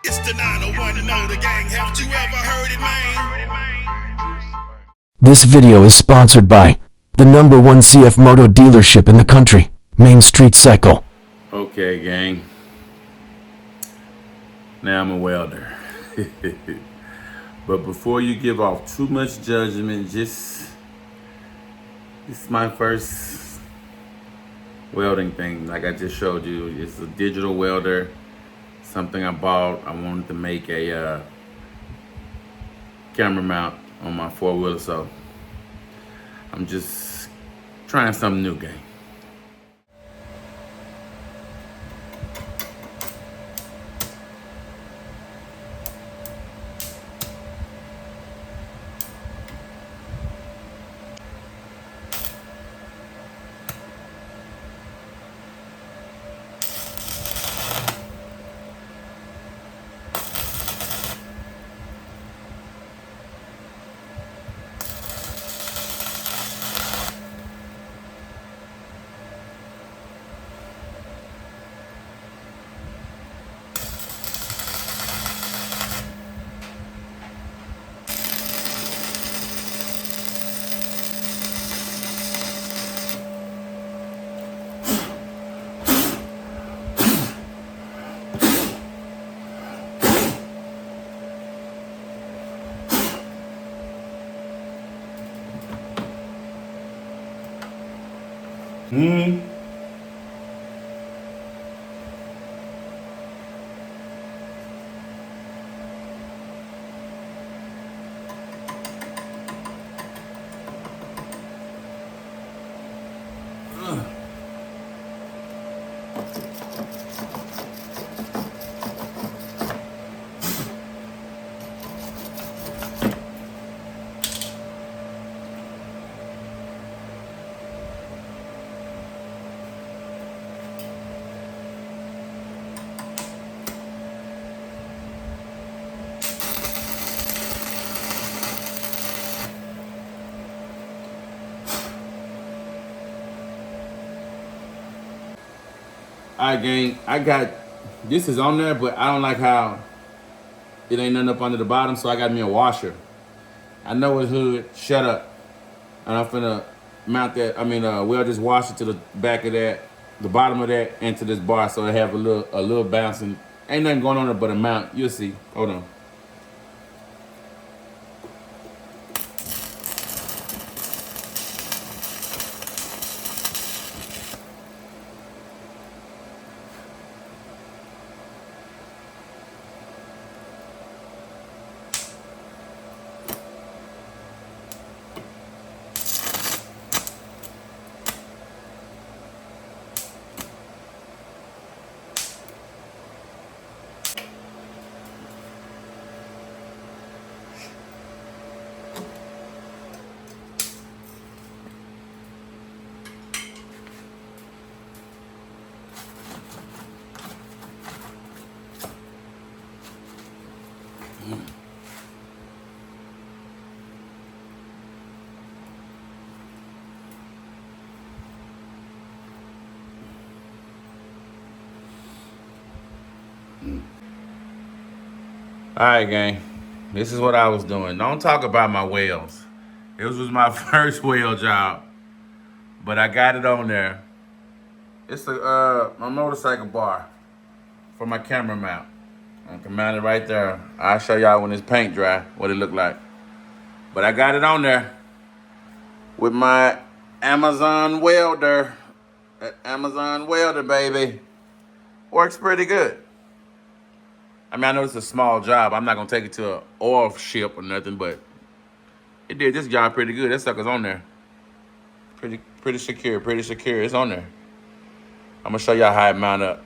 It's the 901 Motor Gang. Haven't you ever heard it, man? This video is sponsored by the #1 Cfmoto dealership in the country, Main Street Cycle. Okay, gang. Now I'm a welder. But before you give off too much judgment, this is my first welding thing. Like I just showed you, it's a digital welder. Something I bought. I wanted to make a camera mount on my 4-wheeler, so I'm just trying something new, gang. Alright, gang, I got, this is on there, but I don't like how it ain't nothing up under the bottom, so I got me a washer. I know it's hood, shut up. And I'm finna mount that, weld this washer to the back of that, the bottom of that, into this bar, so it have a little bouncing. Ain't nothing going on there but a mount, you'll see, hold on. All right, gang. This is what I was doing. Don't talk about my welds. This was my first weld job, but I got it on there. It's my motorcycle bar for my camera mount. I can mount it right there. I'll show y'all when it's paint dry what it look like. But I got it on there with my Amazon welder. That Amazon welder, baby. Works pretty good. I know it's a small job. I'm not gonna take it to an oil ship or nothing, but it did this job pretty good. That sucker's on there. Pretty secure, It's on there. I'm gonna show y'all how it mount up.